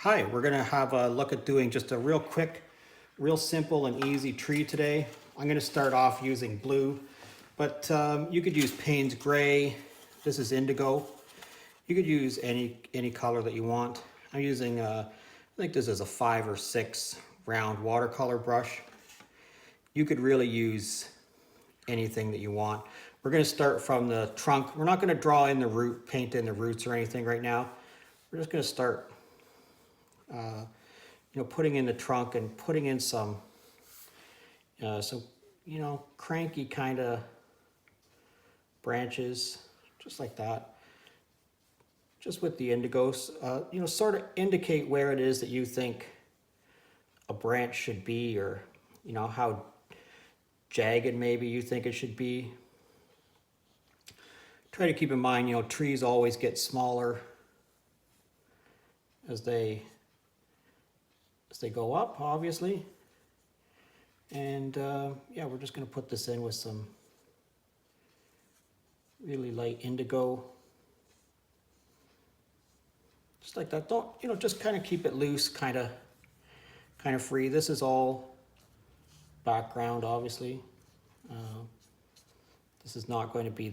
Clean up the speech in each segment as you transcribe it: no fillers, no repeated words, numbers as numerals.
Hi, we're gonna have a look at doing just a real quick, real simple and easy tree today. I'm gonna start off using blue, but you could use Payne's gray. This is indigo. You could use any color that you want. I'm using, I think this is a 5 or 6 round watercolor brush. You could really use anything that you want. We're gonna start from the trunk. We're not gonna draw in the root, paint in the roots or anything right now. We're just gonna start putting in the trunk and putting in some, cranky kind of branches, just like that. Just with the indigos, sort of indicate where it is that you think a branch should be, or, how jagged maybe you think it should be. Try to keep in mind, trees always get smaller as they go up, obviously. And yeah, we're just going to put this in with some really light indigo. Just like that. Don't, just kind of keep it loose, kind of free. This is all background, obviously. This is not going to be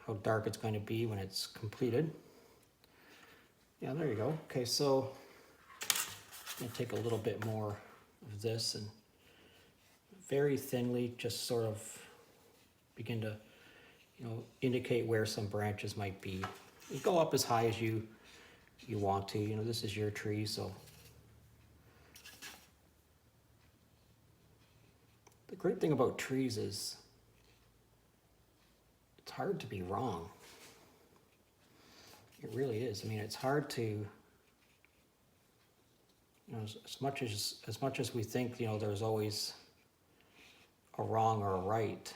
how dark it's going to be when it's completed. Yeah, there you go. Okay, so I'm going to take a little bit more of this and very thinly just sort of begin to, indicate where some branches might be. You go up as high as you want to. This is your tree, so. The great thing about trees is it's hard to be wrong. It really is. I mean, it's hard to, as much as we think, there's always a wrong or a right.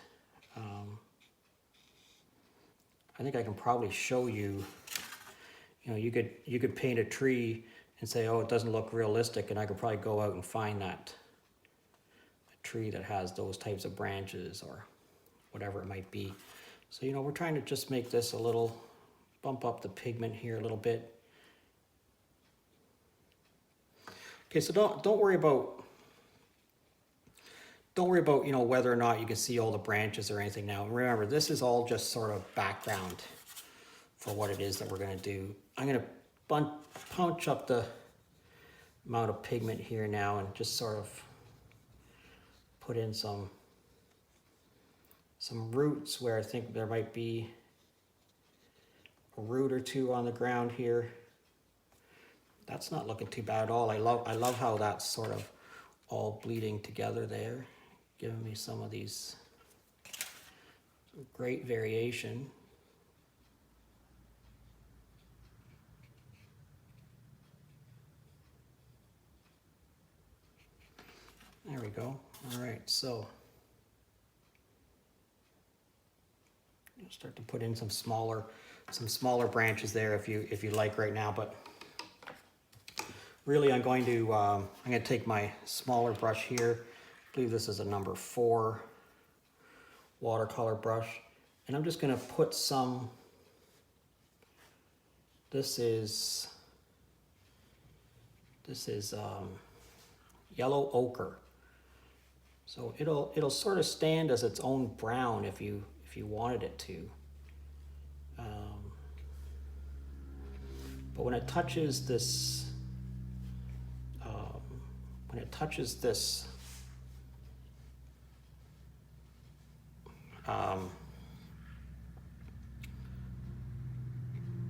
I think I can probably show you. You could paint a tree and say, oh, it doesn't look realistic, and I could probably go out and find a tree that has those types of branches or whatever it might be. So we're trying to just make this a little, bump up the pigment here a little bit. Okay, so don't worry about whether or not you can see all the branches or anything now. Remember, this is all just sort of background for what it is that we're going to do. I'm going to punch up the amount of pigment here now and just sort of put in some roots where I think there might be a root or two on the ground here. That's not looking too bad at all. I love how that's sort of all bleeding together there, giving me some of these great variation. There we go. All right, so start to put in some smaller branches there if you like right now, but really I'm going to take my smaller brush here. I believe this is a number 4 watercolor brush, and I'm just going to put some. This is yellow ochre, so it'll sort of stand as its own brown if you wanted it to. But when it touches this,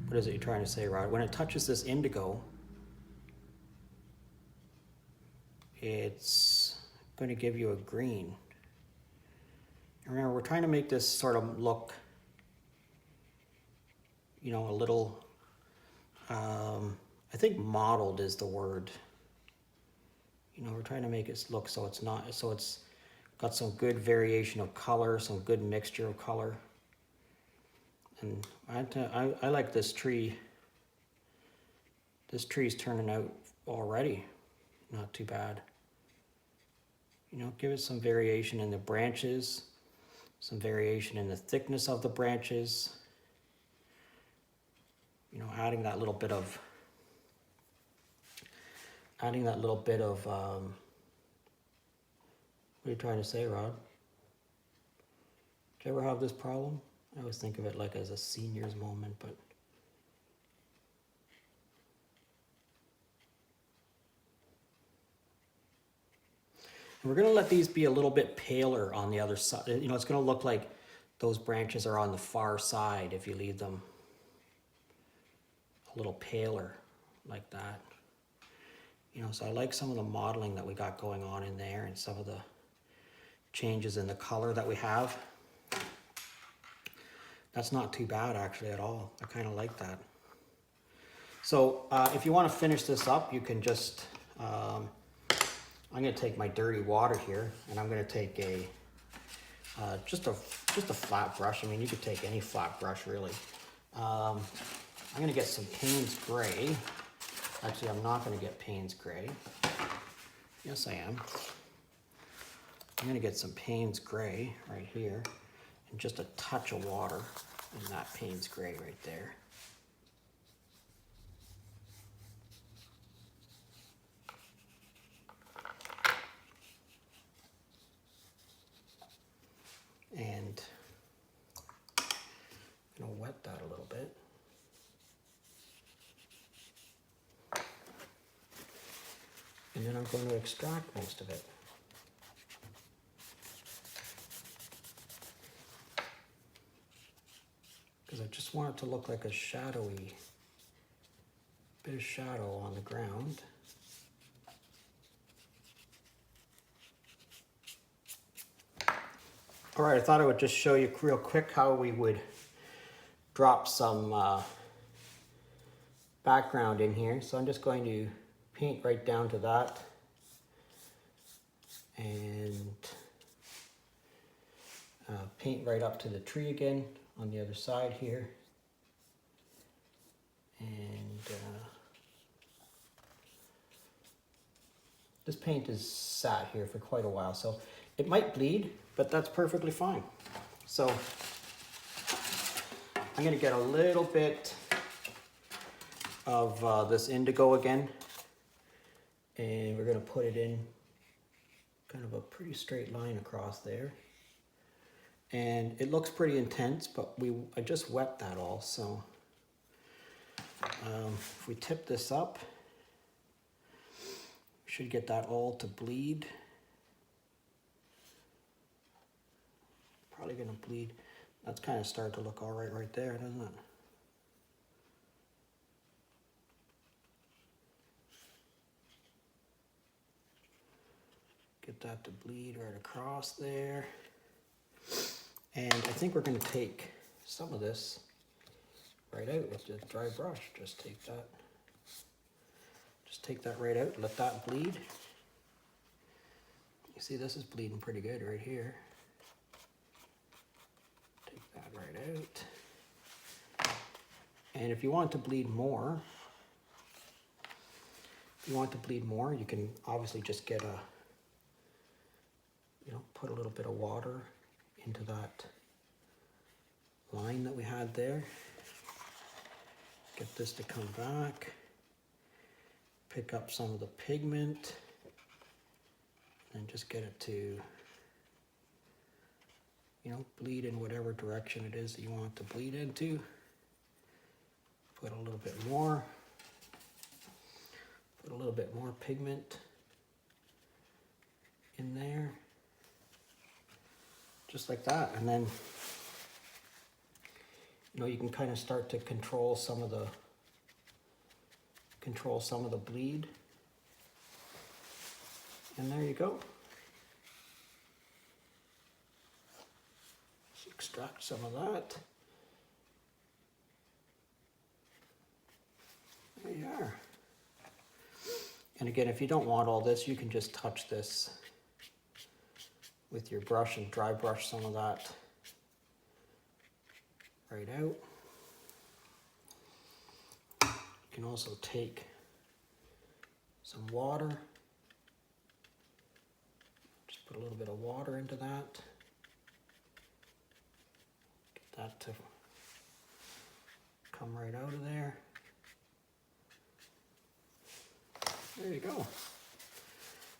what is it you're trying to say, Rod? When it touches this indigo, it's going to give you a green. And remember, we're trying to make this sort of look, a little, I think mottled is the word. We're trying to make it look so it's got some good variation of color, some good mixture of color. And I like this tree. This tree's turning out already not too bad. Give it some variation in the branches, some variation in the thickness of the branches. you know, adding that little bit of, what are you trying to say, Rod? Do you ever have this problem? I always think of it like as a senior's moment, but we're going to let these be a little bit paler on the other side. You know, it's going to look like those branches are on the far side if you leave them a little paler like that. You know, so I like some of the modeling that we got going on in there and some of the changes in the color that we have. That's not too bad actually at all. I kind of like that. So if you want to finish this up, you can just, I'm going to take my dirty water here and I'm going to take a, just a flat brush. I mean, you could take any flat brush really. I'm going to get some Payne's Gray. Actually, I'm not going to get Payne's Gray. Yes, I am. I'm going to get some Payne's Gray right here and just a touch of water in that Payne's Gray right there. And I'm going to wet that a little bit. And then I'm going to extract most of it. Because I just want it to look like a shadowy, bit of shadow on the ground. All right, I thought I would just show you real quick how we would drop some background in here. So I'm just going to paint right down to that. And paint right up to the tree again on the other side here. And this paint is sat here for quite a while, so it might bleed, but that's perfectly fine. So I'm going to get a little bit of this indigo again, and we're going to put it in kind of a pretty straight line across there. And it looks pretty intense, but I just wet that all, so if we tip this up, we should get that all to bleed. Probably gonna bleed. That's kind of starting to look all right there, doesn't it? Get that to bleed right across there. And I think we're going to take some of this right out with the dry brush. Just take that right out, let that bleed. You see this is bleeding pretty good right here. Take that right out. And if you want to bleed more, you can obviously just get put a little bit of water into that line that we had there. Get this to come back. Pick up some of the pigment and just get it to, bleed in whatever direction it is that you want it to bleed into. Put a little bit more. Put a little bit more pigment in there. Just like that, and then you can kind of start to control some of the bleed, and there you go. Let's extract some of that. There you are. And again, if you don't want all this, you can just touch this with your brush and dry brush some of that right out. You can also take some water, just put a little bit of water into that, get that to come right out of there. There you go.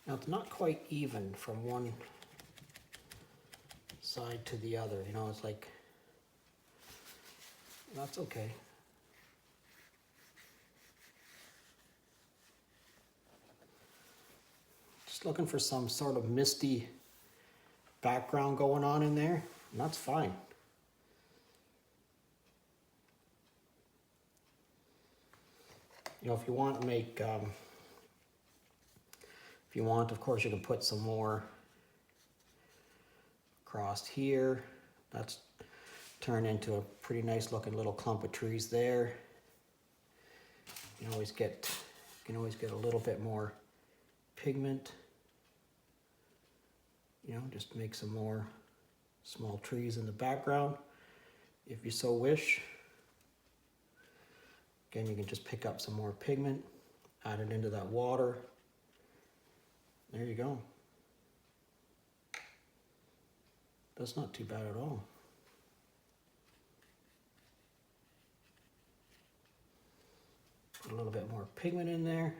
Now it's not quite even from one side to the other, you know, it's like, that's okay. Just looking for some sort of misty background going on in there, and that's fine. You know, if you want to make, if you want, of course, you can put some more across here. That's turned into a pretty nice looking little clump of trees there. You can always get a little bit more pigment. You know, just make some more small trees in the background if you so wish. Again, you can just pick up some more pigment, add it into that water. There you go. That's not too bad at all. Put a little bit more pigment in there.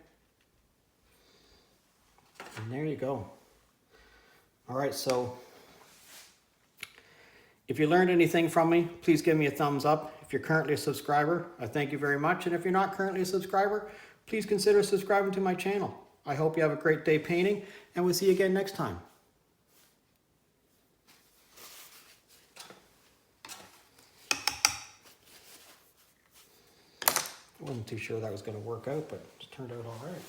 And there you go. All right, so if you learned anything from me, please give me a thumbs up. If you're currently a subscriber, I thank you very much. And if you're not currently a subscriber, please consider subscribing to my channel. I hope you have a great day painting, and we'll see you again next time. I wasn't too sure that was going to work out, but it turned out all right.